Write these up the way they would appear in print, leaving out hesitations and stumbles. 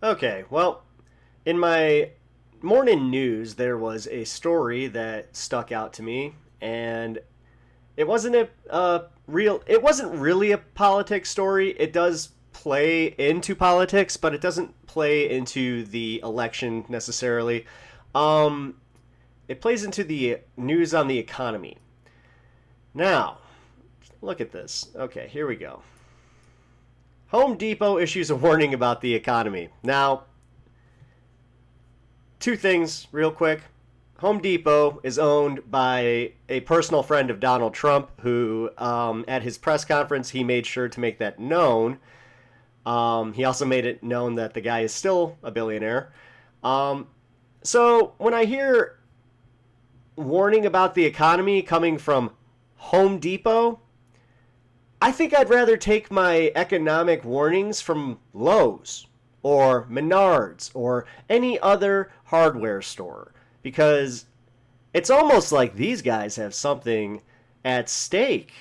Okay, well, in my morning news, there was a story that stuck out to me, and it wasn't really a politics story. It does play into politics, but it doesn't play into the election necessarily. Um, it plays into the news on the economy. Now, look at this. Okay, here we go. Home Depot issues a warning about the economy. Now, two things real quick. Home Depot is owned by a personal friend of Donald Trump, who, at his press conference, he made sure to make that known. He also made it known that the guy is still a billionaire. Um, so when I hear warning about the economy coming from Home Depot, I think I'd rather take my economic warnings from Lowe's or Menards or any other hardware store because it's almost like these guys have something at stake,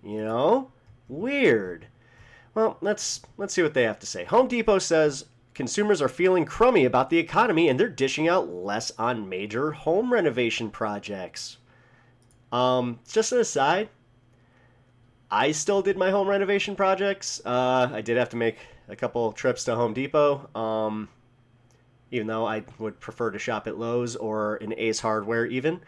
you know? Weird. Well, let's see what they have to say. Home Depot says consumers are feeling crummy about the economy and they're dishing out less on major home renovation projects. Just an aside, I still did my home renovation projects. I did have to make a couple trips to Home Depot, even though I would prefer to shop at Lowe's or an Ace Hardware even.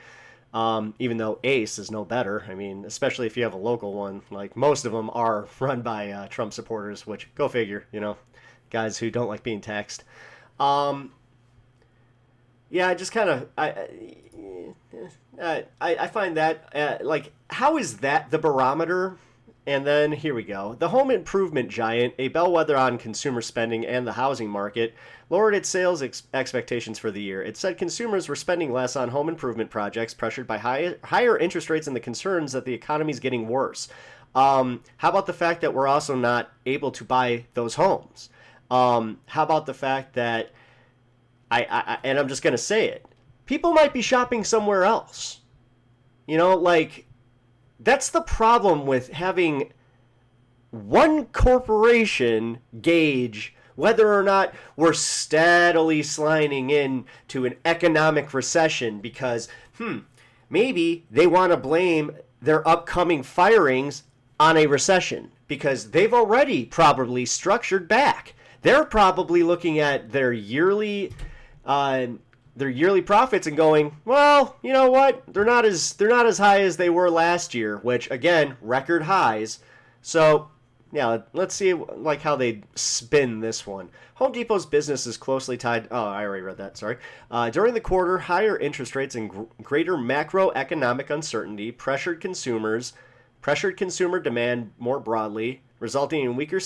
Even though Ace is no better. I mean, especially if you have a local one. Like, most of them are run by Trump supporters, which, go figure, guys who don't like being taxed. Yeah, I just kind of I find that like, how is that the barometer? And then here we go. The home improvement giant, a bellwether on consumer spending and the housing market, lowered its sales expectations for the year. It said consumers were spending less on home improvement projects, pressured by higher interest rates and the concerns that the economy is getting worse. How about the fact that we're also not able to buy those homes? How about the fact that and I'm just gonna say it, people might be shopping somewhere else. Like, that's the problem with having one corporation gauge whether or not we're steadily sliding into an economic recession because, maybe they want to blame their upcoming firings on a recession because they've already probably structured back. They're probably looking at their yearly profits and going, well, you know what? They're not as high as they were last year, which again, record highs. So, yeah, let's see like how they spin this one. Home Depot's business is closely tied. Oh, I already read that. Sorry. During the quarter, higher interest rates and greater macroeconomic uncertainty pressured consumer demand more broadly, resulting in weaker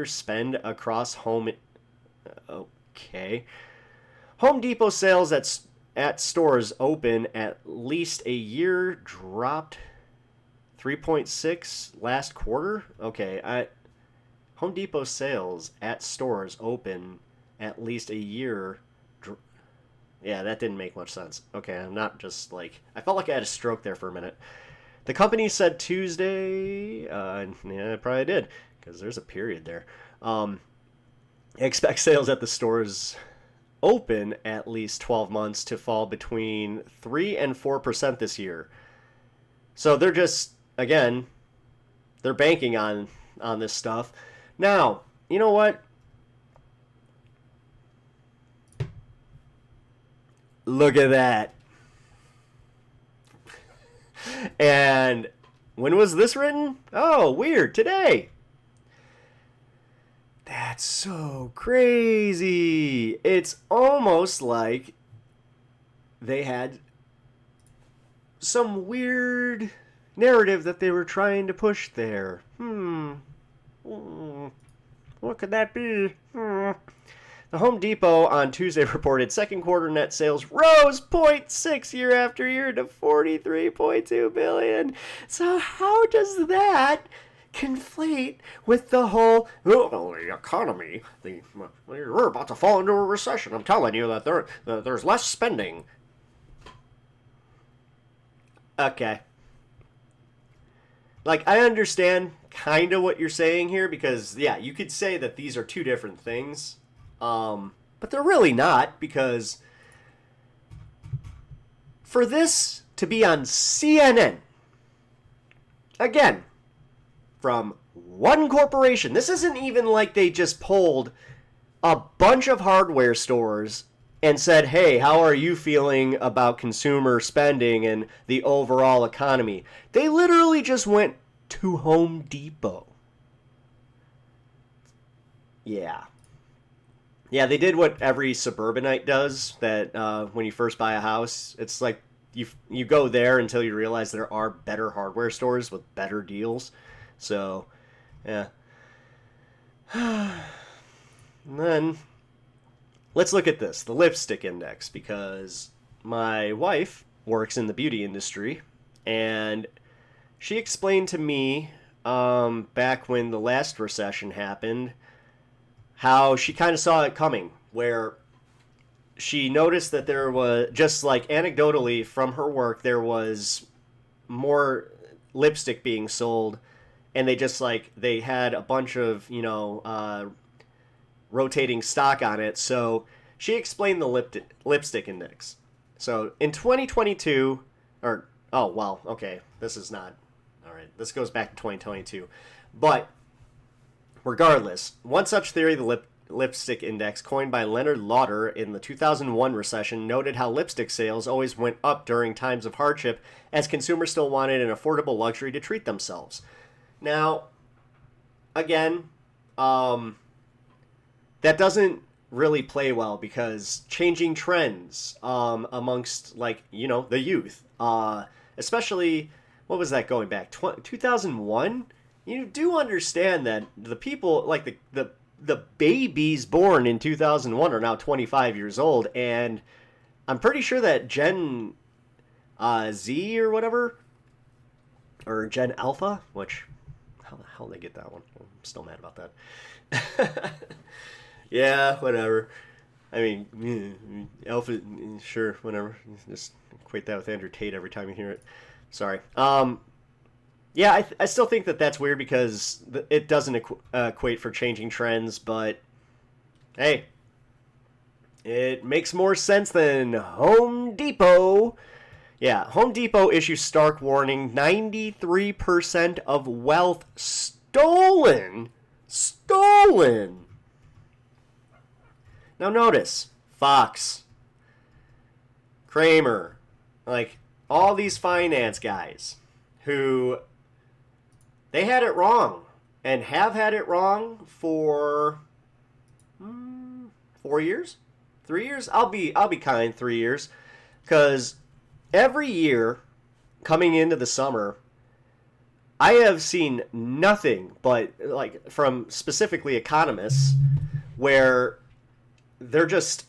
spend across home. Okay. Home Depot sales at stores open at least a year dropped 3.6 last quarter. Okay, Home Depot sales at stores open at least a year. Yeah, that didn't make much sense. Okay, I'm not just like, I felt like I had a stroke there for a minute. The company said Tuesday. Yeah, it probably did because there's a period there. Expect sales at the stores open at least 12 months to fall between 3 and 4% this year. So they're just, again, they're banking on this stuff. Now, you know what? Look at that. And when was this written? Oh, weird. Today. That's so crazy. It's almost like they had some weird narrative that they were trying to push there. What could that be? The Home Depot on Tuesday reported second quarter net sales rose 0.6 year after year to $43.2 billion. So how does that conflate with the whole, the economy? We're about to fall into a recession. I'm telling you that there's less spending. Okay. Like, I understand kind of what you're saying here because, yeah, you could say that these are two different things. But they're really not because for this to be on CNN, again, from one corporation, this isn't even like they just polled a bunch of hardware stores and said, hey, how are you feeling about consumer spending and the overall economy? They literally just went to Home Depot. Yeah. Yeah, they did what every suburbanite does, that when you first buy a house, it's like you go there until you realize there are better hardware stores with better deals. So, yeah. And then let's look at this, the lipstick index, because my wife works in the beauty industry, and she explained to me back when the last recession happened how she kind of saw it coming, where she noticed that there was, just like anecdotally from her work, there was more lipstick being sold, and they had a bunch of, rotating stock on it. So she explained the lipstick index. So in 2022, this is not, all right, this goes back to 2022. But regardless, one such theory, the lipstick index, coined by Leonard Lauder in the 2001 recession, noted how lipstick sales always went up during times of hardship as consumers still wanted an affordable luxury to treat themselves. Now, again, that doesn't really play well because changing trends amongst, the youth, especially, what was that going back, 2001? You do understand that the people, like the babies born in 2001 are now 25 years old, and I'm pretty sure that Gen Z or whatever, or Gen Alpha, which, how the hell did they get that one? I'm still mad about that. Yeah, whatever. I mean, Alpha, sure, whatever. Just equate that with Andrew Tate every time you hear it. Sorry. Yeah, I still think that that's weird because it doesn't equate for changing trends, but hey, it makes more sense than Home Depot. Yeah, Home Depot issues stark warning, 93% of wealth stolen. Stolen! Now notice, Fox, Kramer, all these finance guys who, they had it wrong and have had it wrong for 4 years, 3 years. I'll be kind, 3 years, because every year coming into the summer, I have seen nothing but from specifically economists where they're just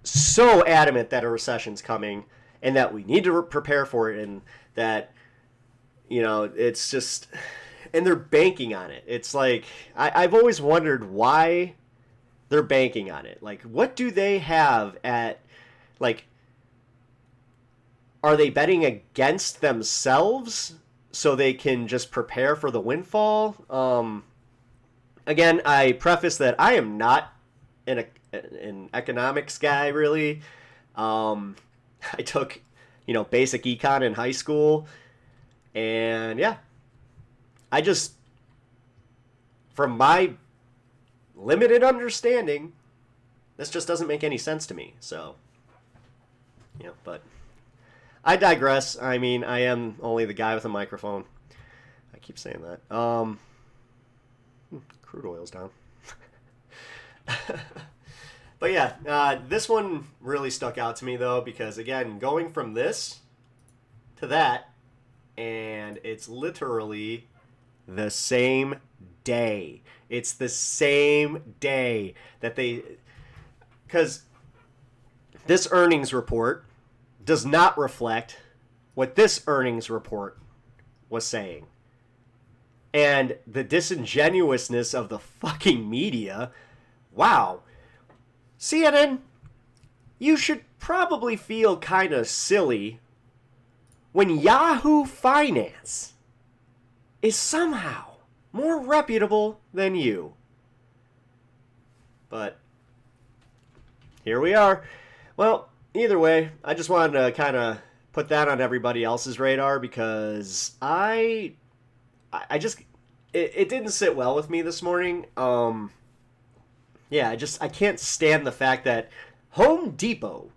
so adamant that a recession's coming and that we need to prepare for it, and that, it's just, and they're banking on it. It's like, I've always wondered why they're banking on it. What do they have are they betting against themselves so they can just prepare for the windfall? Again, I preface that I am not an economics guy, really. I took, basic econ in high school, and yeah, I just, from my limited understanding, this just doesn't make any sense to me. So, but I digress. I mean, I am only the guy with a microphone. I keep saying that. Crude oil's down. But yeah, this one really stuck out to me, though, because, again, going from this to that, and it's literally the same day. It's the same day that because this earnings report does not reflect what this earnings report was saying. And the disingenuousness of the fucking media, wow. CNN, you should probably feel kind of silly when Yahoo Finance is somehow more reputable than you. But here we are. Well, either way, I just wanted to kind of put that on everybody else's radar because I just it didn't sit well with me this morning. Yeah, I can't stand the fact that Home Depot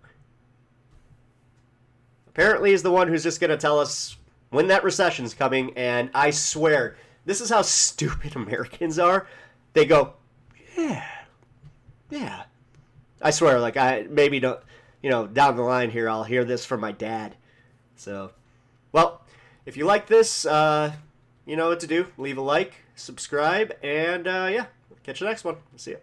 apparently is the one who's just going to tell us when that recession's coming, and I swear, this is how stupid Americans are. They go, yeah. I swear, like, I maybe don't, down the line here, I'll hear this from my dad. So, well, if you like this, you know what to do. Leave a like, subscribe, and, yeah, catch you next one. See ya.